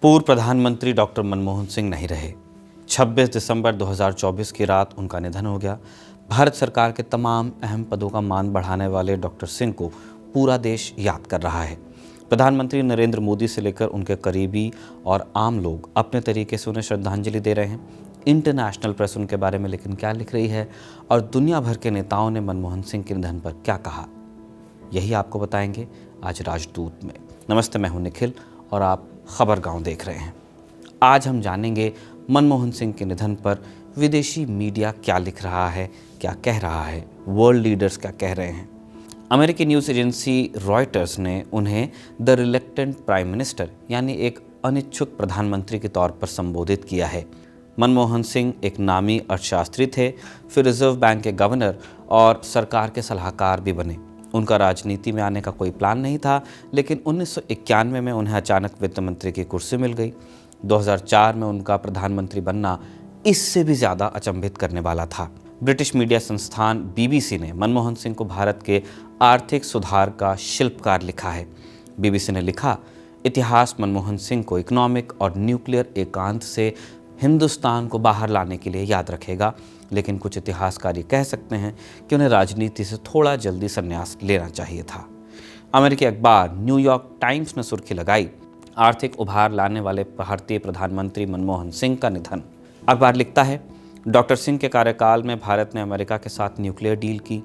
पूर्व प्रधानमंत्री डॉक्टर मनमोहन सिंह नहीं रहे। 26 दिसंबर 2024 की रात उनका निधन हो गया। भारत सरकार के तमाम अहम पदों का मान बढ़ाने वाले डॉक्टर सिंह को पूरा देश याद कर रहा है। प्रधानमंत्री नरेंद्र मोदी से लेकर उनके करीबी और आम लोग अपने तरीके से उन्हें श्रद्धांजलि दे रहे हैं। इंटरनेशनल प्रेस उनके बारे में लेकिन क्या लिख रही है और दुनिया भर के नेताओं ने मनमोहन सिंह के निधन पर क्या कहा, यही आपको बताएंगे आज राजदूत में। नमस्ते, मैं हूं निखिल और आप खबर गांव देख रहे हैं। आज हम जानेंगे मनमोहन सिंह के निधन पर विदेशी मीडिया क्या लिख रहा है, क्या कह रहा है, वर्ल्ड लीडर्स क्या कह रहे हैं। अमेरिकी न्यूज़ एजेंसी रॉयटर्स ने उन्हें द रिलेक्टेंट प्राइम मिनिस्टर यानी एक अनिच्छुक प्रधानमंत्री के तौर पर संबोधित किया है। मनमोहन सिंह एक नामी अर्थशास्त्री थे, फिर रिजर्व बैंक के गवर्नर और सरकार के सलाहकार भी बने। उनका राजनीति में आने का कोई प्लान नहीं था, लेकिन 1991 में उन्हें अचानक वित्त मंत्री की कुर्सी मिल गई। 2004 में उनका प्रधानमंत्री बनना इससे भी ज़्यादा अचंभित करने वाला था। ब्रिटिश मीडिया संस्थान BBC ने मनमोहन सिंह को भारत के आर्थिक सुधार का शिल्पकार लिखा है। BBC ने लिखा, इतिहास मनमोहन सिंह को इकोनॉमिक और न्यूक्लियर एकांत से हिंदुस्तान को बाहर लाने के लिए याद रखेगा, लेकिन कुछ इतिहासकारी कह सकते हैं कि उन्हें राजनीति से थोड़ा जल्दी संन्यास लेना चाहिए था। अमेरिकी अखबार न्यूयॉर्क टाइम्स ने सुर्खी लगाई, आर्थिक उभार लाने वाले भारतीय प्रधानमंत्री मनमोहन सिंह का निधन। अखबार लिखता है, डॉक्टर सिंह के कार्यकाल में भारत ने अमेरिका के साथ न्यूक्लियर डील की,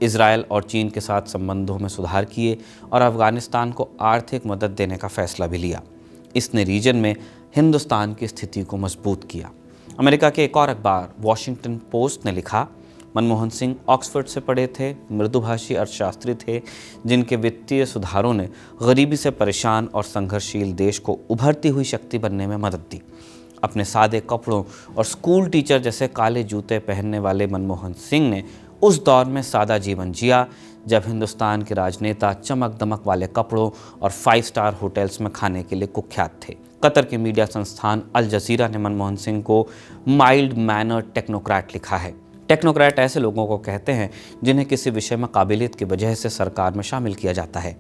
इजरायल और चीन के साथ संबंधों में सुधार किए और अफगानिस्तान को आर्थिक मदद देने का फैसला भी लिया। इसने रीजन में हिंदुस्तान की स्थिति को मजबूत किया। अमेरिका के एक और अखबार वॉशिंगटन पोस्ट ने लिखा, मनमोहन सिंह ऑक्सफोर्ड से पढ़े थे, मृदुभाषी अर्थशास्त्री थे, जिनके वित्तीय सुधारों ने गरीबी से परेशान और संघर्षशील देश को उभरती हुई शक्ति बनने में मदद दी। अपने सादे कपड़ों और स्कूल टीचर जैसे काले जूते पहनने वाले मनमोहन सिंह ने उस दौर में सादा जीवन जिया जब हिंदुस्तान के राजनेता चमक दमक वाले कपड़ों और 5 स्टार होटल्स में खाने के लिए कुख्यात थे। कतर के मीडिया संस्थान अल जजीरा ने मनमोहन सिंह को माइल्ड मैनर टेक्नोक्रेट लिखा है। टेक्नोक्रेट ऐसे लोगों को कहते हैं जिन्हें किसी विषय में काबिलियत की वजह से सरकार में शामिल किया जाता है।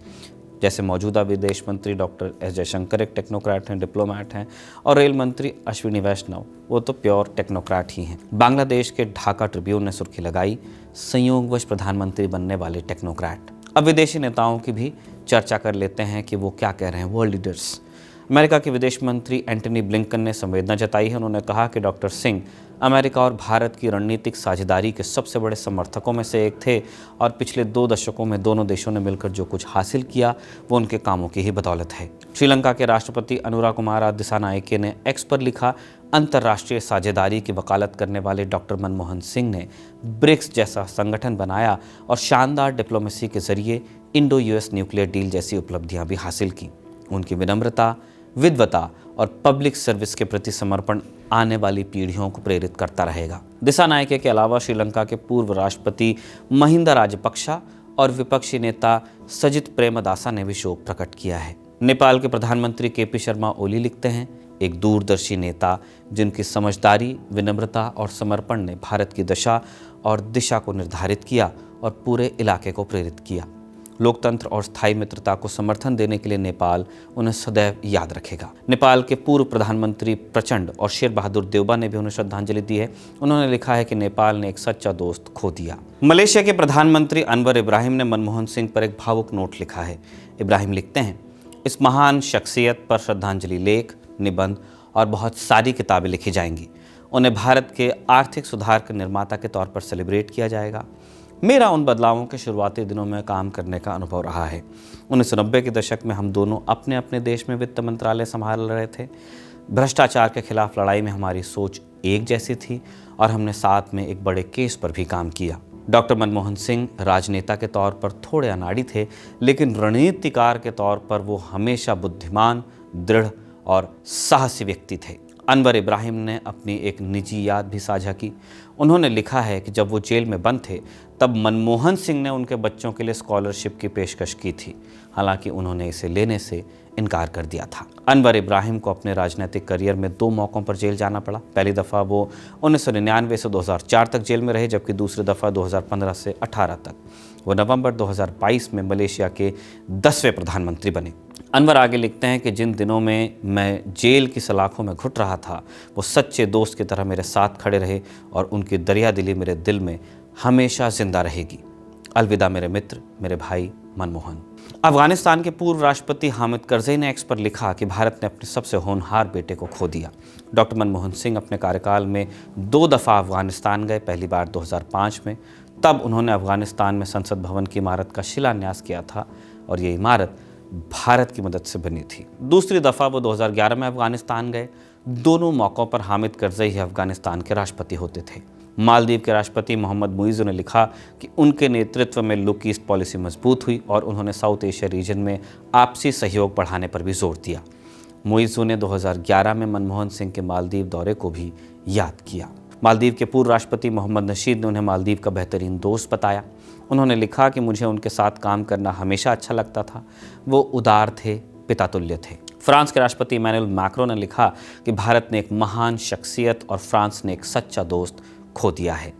जैसे मौजूदा विदेश मंत्री डॉक्टर एस जयशंकर एक टेक्नोक्रेट हैं, डिप्लोमैट हैं, और रेल मंत्री अश्विनी वैष्णव वो तो प्योर टेक्नोक्रेट ही हैं। बांग्लादेश के ढाका ट्रिब्यून ने सुर्खी लगाई, संयोगवश प्रधानमंत्री बनने वाले टेक्नोक्रेट। अब विदेशी नेताओं की भी चर्चा कर लेते हैं कि वो क्या कह रहे हैं। वर्ल्ड लीडर्स, अमेरिका के विदेश मंत्री एंटनी ब्लिंकन ने संवेदना जताई है। उन्होंने कहा कि डॉक्टर सिंह अमेरिका और भारत की रणनीतिक साझेदारी के सबसे बड़े समर्थकों में से एक थे और पिछले 2 दशकों में दोनों देशों ने मिलकर जो कुछ हासिल किया वो उनके कामों की ही बदौलत है। श्रीलंका के राष्ट्रपति अनुराकुमारा दिसानायके ने एक्स पर लिखा, अंतर्राष्ट्रीय साझेदारी की वकालत करने वाले डॉक्टर मनमोहन सिंह ने ब्रिक्स जैसा संगठन बनाया और शानदार डिप्लोमेसी के जरिए इंडो US न्यूक्लियर डील जैसी उपलब्धियां भी हासिल की। उनकी विनम्रता, विद्वता और पब्लिक सर्विस के प्रति समर्पण आने वाली पीढ़ियों को प्रेरित करता रहेगा। दिसानायके के अलावा श्रीलंका के पूर्व राष्ट्रपति महिंदा राजपक्षा और विपक्षी नेता सजित प्रेमदासा ने भी शोक प्रकट किया है। नेपाल के प्रधानमंत्री KP शर्मा ओली लिखते हैं, एक दूरदर्शी नेता जिनकी समझदारी, विनम्रता और समर्पण ने भारत की दशा और दिशा को निर्धारित किया और पूरे इलाके को प्रेरित किया। लोकतंत्र और स्थायी मित्रता को समर्थन देने के लिए नेपाल उन्हें सदैव याद रखेगा। नेपाल के पूर्व प्रधानमंत्री प्रचंड और शेर बहादुर देउबा ने भी उन्हें श्रद्धांजलि दी है। उन्होंने लिखा है कि नेपाल ने एक सच्चा दोस्त खो दिया। मलेशिया के प्रधानमंत्री अनवर इब्राहिम ने मनमोहन सिंह पर एक भावुक नोट लिखा है। इब्राहिम लिखते हैं, इस महान शख्सियत पर श्रद्धांजलि लेख, निबंध और बहुत सारी किताबें लिखी जाएंगी। उन्हें भारत के आर्थिक सुधार के निर्माता के तौर पर सेलिब्रेट किया जाएगा। मेरा उन बदलावों के शुरुआती दिनों में काम करने का अनुभव रहा है। 1990 के दशक में हम दोनों अपने अपने देश में वित्त मंत्रालय संभाल रहे थे। भ्रष्टाचार के खिलाफ लड़ाई में हमारी सोच एक जैसी थी और हमने साथ में एक बड़े केस पर भी काम किया। डॉक्टर मनमोहन सिंह राजनेता के तौर पर थोड़े अनाड़ी थे, लेकिन रणनीतिकार के तौर पर वो हमेशा बुद्धिमान, दृढ़ और साहसी व्यक्ति थे। अनवर इब्राहिम ने अपनी एक निजी याद भी साझा की। उन्होंने लिखा है कि जब वो जेल में बंद थे तब मनमोहन सिंह ने उनके बच्चों के लिए स्कॉलरशिप की पेशकश की थी, हालांकि उन्होंने इसे लेने से इनकार कर दिया था। अनवर इब्राहिम को अपने राजनीतिक करियर में 2 मौक़ों पर जेल जाना पड़ा। पहली दफ़ा वो 1999 से 2004 तक जेल में रहे, जबकि दूसरी दफ़ा 2015 से 18 तक। वो नवंबर 2022 में मलेशिया के 10वें प्रधानमंत्री बने। अनवर आगे लिखते हैं कि जिन दिनों में मैं जेल की सलाखों में घुट रहा था, वो सच्चे दोस्त की तरह मेरे साथ खड़े रहे और उनकी दरिया दिली मेरे दिल में हमेशा जिंदा रहेगी। अलविदा मेरे मित्र, मेरे भाई मनमोहन। अफगानिस्तान के पूर्व राष्ट्रपति हामिद करज़ई ने एक्स पर लिखा कि भारत ने अपने सबसे होनहार बेटे को खो दिया। डॉक्टर मनमोहन सिंह अपने कार्यकाल में 2 दफ़ा अफगानिस्तान गए, पहली बार 2005 में। तब उन्होंने अफगानिस्तान में संसद भवन की इमारत का शिलान्यास किया था और ये इमारत भारत की मदद से बनी थी। दूसरी दफ़ा वो 2011 में अफगानिस्तान गए। दोनों मौक़ों पर हामिद करज़ई ही अफगानिस्तान के राष्ट्रपति होते थे। मालदीव के राष्ट्रपति मोहम्मद मुइज़्ज़ू ने लिखा कि उनके नेतृत्व में लुक ईस्ट पॉलिसी मजबूत हुई और उन्होंने साउथ एशिया रीजन में आपसी सहयोग बढ़ाने पर भी जोर दिया। मुइज़्ज़ू ने 2011 में मनमोहन सिंह के मालदीव दौरे को भी याद किया। मालदीव के पूर्व राष्ट्रपति मोहम्मद नशीद ने उन्हें मालदीव का बेहतरीन दोस्त बताया। उन्होंने लिखा कि मुझे उनके साथ काम करना हमेशा अच्छा लगता था। वो उदार थे, पितातुल्य थे। फ्रांस के राष्ट्रपति इमैनुअल मैक्रों ने लिखा कि भारत ने एक महान शख्सियत और फ्रांस ने एक सच्चा दोस्त खो दिया है।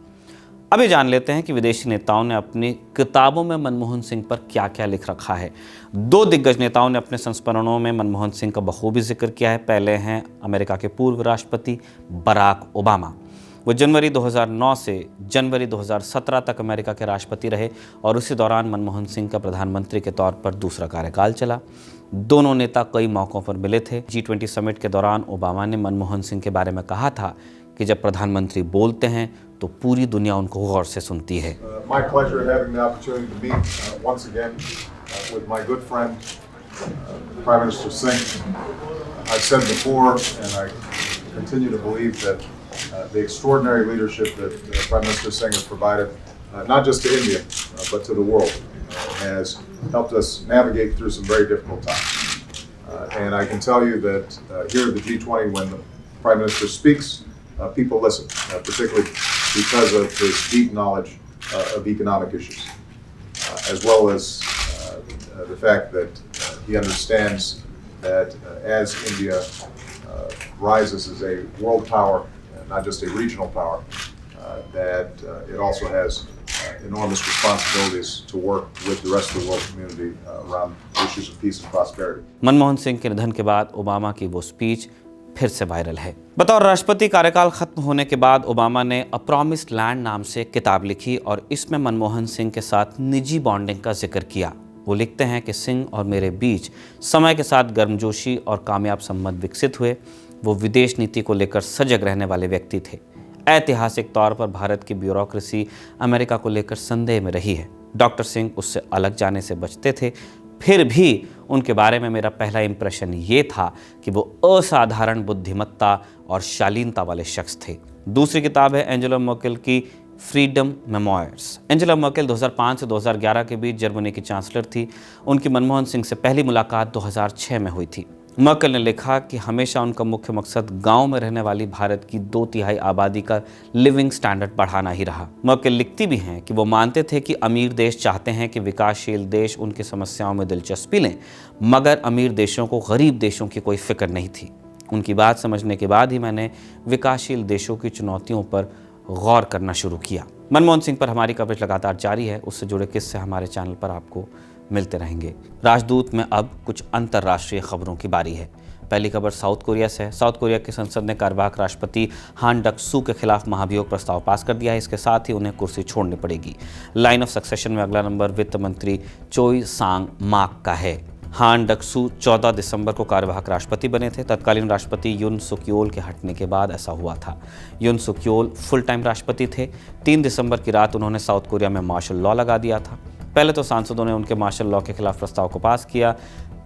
अभी जान लेते हैं कि विदेशी नेताओं ने अपनी किताबों में मनमोहन सिंह पर क्या क्या लिख रखा है। 2 दिग्गज नेताओं ने अपने संस्मरणों में मनमोहन सिंह का बखूबी जिक्र किया है। पहले हैं अमेरिका के पूर्व राष्ट्रपति बराक ओबामा। वो जनवरी 2009 से जनवरी 2017 तक अमेरिका के राष्ट्रपति रहे और उसी दौरान मनमोहन सिंह का प्रधानमंत्री के तौर पर दूसरा कार्यकाल चला। दोनों नेता कई मौक़ों पर मिले थे। G20 समिट के दौरान ओबामा ने मनमोहन सिंह के बारे में कहा था कि जब प्रधानमंत्री बोलते हैं तो पूरी दुनिया उनको गौर से सुनती है। My pleasure having the opportunity to meet once again with my good friend Prime Minister Singh. I've said before and I continue to believe that the extraordinary leadership that Prime Minister Singh has provided, not just to India, but to the world, has helped us navigate through some very difficult times. And I can tell you that here at the G20, when the Prime Minister speaks, people listen, particularly because of his deep knowledge of economic issues, as well as the fact that he understands that as India rises as a world power, not just a regional power, that it also has enormous responsibilities to work with the rest of the world community around issues of peace and prosperity. Manmohan Singh के निधन के बाद Obama की वो speech फिर से viral है। बतौर राष्ट्रपति कार्यकाल खत्म होने के बाद ओबामा ने अ प्रॉमिस्ड लैंड नाम से किताब लिखी और इसमें मनमोहन सिंह के साथ निजी बॉन्डिंग का जिक्र किया। वो लिखते हैं कि सिंह और मेरे बीच समय के साथ गर्मजोशी और कामयाब संबंध विकसित हुए। वो विदेश नीति को लेकर सजग रहने वाले व्यक्ति थे। ऐतिहासिक तौर पर भारत की ब्यूरोक्रेसी अमेरिका को लेकर संदेह में रही है। डॉक्टर सिंह उससे अलग जाने से बचते थे। फिर भी उनके बारे में मेरा पहला इंप्रेशन ये था कि वो असाधारण बुद्धिमत्ता और शालीनता वाले शख्स थे। दूसरी किताब है एंजेला मर्केल की फ्रीडम मेमोयर्स। एंजेला मर्केल 2005 से 2011 के बीच जर्मनी की चांसलर थी। उनकी मनमोहन सिंह से पहली मुलाकात 2006 में हुई थी। मर्केल ने लिखा कि हमेशा उनका मुख्य मकसद गांव में रहने वाली भारत की 2/3 आबादी का लिविंग स्टैंडर्ड बढ़ाना ही रहा। मर्केल लिखती भी हैं कि वो मानते थे कि अमीर देश चाहते हैं कि विकासशील देश उनकी समस्याओं में दिलचस्पी लें, मगर अमीर देशों को गरीब देशों की कोई फिक्र नहीं थी। उनकी बात समझने के बाद ही मैंने विकासशील देशों की चुनौतियों पर गौर करना शुरू किया। मनमोहन सिंह पर हमारी कवरेज लगातार जारी है। उससे जुड़े किस्से हमारे चैनल पर आपको मिलते रहेंगे। राजदूत में अब कुछ अंतर्राष्ट्रीय खबरों की बारी है। पहली खबर साउथ कोरिया से है। साउथ कोरिया की संसद ने कार्यवाहक राष्ट्रपति हान डक सू के खिलाफ महाभियोग प्रस्ताव पास कर दिया है। इसके साथ ही उन्हें कुर्सी छोड़नी पड़ेगी। लाइन ऑफ सक्सेशन में अगला नंबर वित्त मंत्री चोई सांग माक का है। हान डक सू 14 दिसंबर को कार्यवाहक राष्ट्रपति बने थे। तत्कालीन राष्ट्रपति युन सुक्योल के हटने के बाद ऐसा हुआ था। युन सुक्योल फुल टाइम राष्ट्रपति थे। 3 दिसंबर की रात उन्होंने साउथ कोरिया में मार्शल लॉ लगा दिया था। पहले तो सांसदों ने उनके मार्शल लॉ के खिलाफ प्रस्ताव को पास किया,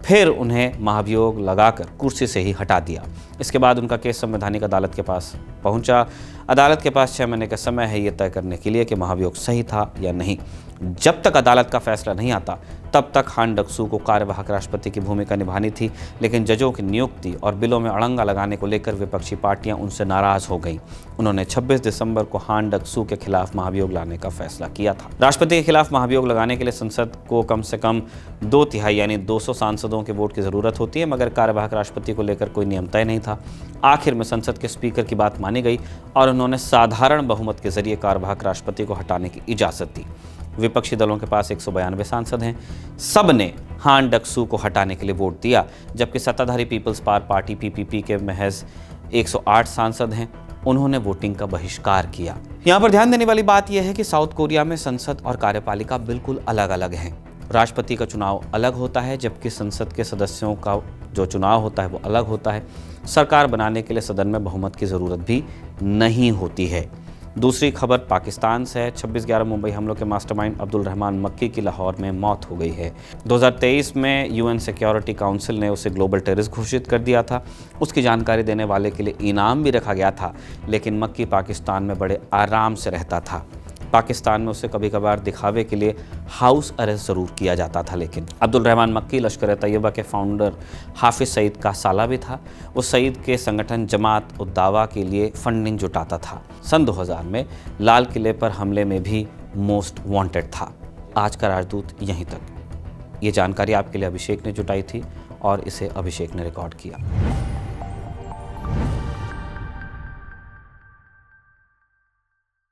फिर उन्हें महाभियोग लगाकर कुर्सी से ही हटा दिया। इसके बाद उनका केस संवैधानिक अदालत के पास पहुंचा। अदालत के पास 6 महीने का समय है ये तय करने के लिए कि महाभियोग सही था या नहीं। जब तक अदालत का फैसला नहीं आता तब तक हान डक सू को कार्यवाहक राष्ट्रपति की भूमिका निभानी थी, लेकिन जजों की नियुक्ति और बिलों में अड़ंगा लगाने को लेकर विपक्षी पार्टियां उनसे नाराज हो गईं। उन्होंने 26 दिसंबर को हान डक सू के खिलाफ महाभियोग लाने का फैसला किया था। राष्ट्रपति के खिलाफ महाभियोग लगाने के लिए संसद को कम से कम 2/3 यानी 200 सांसदों के वोट की जरूरत होती है, मगर कार्यवाहक राष्ट्रपति को लेकर कोई नियम तय नहीं था। आखिर में संसद के स्पीकर की बात मानी गई और उन्होंने साधारण बहुमत के जरिए कार्यवाहक राष्ट्रपति को हटाने की इजाजत दी। विपक्षी दलों के पास 192 सांसद हैं। सब ने हान डक्सू को हटाने के लिए वोट दिया, जबकि सत्ताधारी पीपल्स पार्टी पीपीपी के महज 108 सांसद हैं। उन्होंने वोटिंग का बहिष्कार किया। यहाँ पर ध्यान देने वाली बात यह है कि साउथ कोरिया में संसद और कार्यपालिका बिल्कुल अलग अलग हैं। राष्ट्रपति का चुनाव अलग होता है, जबकि संसद के सदस्यों का जो चुनाव होता है वो अलग होता है। सरकार बनाने के लिए सदन में बहुमत की ज़रूरत भी नहीं होती है। दूसरी खबर पाकिस्तान से है। 26/11 मुंबई हमलों के मास्टरमाइंड अब्दुल रहमान मक्की की लाहौर में मौत हो गई है। 2023 में यूएन सिक्योरिटी काउंसिल ने उसे ग्लोबल टेररिस्ट घोषित कर दिया था। उसकी जानकारी देने वाले के लिए इनाम भी रखा गया था, लेकिन मक्की पाकिस्तान में बड़े आराम से रहता था। पाकिस्तान में उसे कभी कभार दिखावे के लिए हाउस अरेस्ट ज़रूर किया जाता था। लेकिन अब्दुल रहमान मक्की लश्कर तैयबा के फाउंडर हाफिज़ सईद का साला भी था। उस सईद के संगठन जमात उद दावा के लिए फंडिंग जुटाता था। सन 2000 में लाल किले पर हमले में भी मोस्ट वांटेड था। आज का राजदूत यहीं तक। ये जानकारी आपके लिए अभिषेक ने जुटाई थी और इसे अभिषेक ने रिकॉर्ड किया।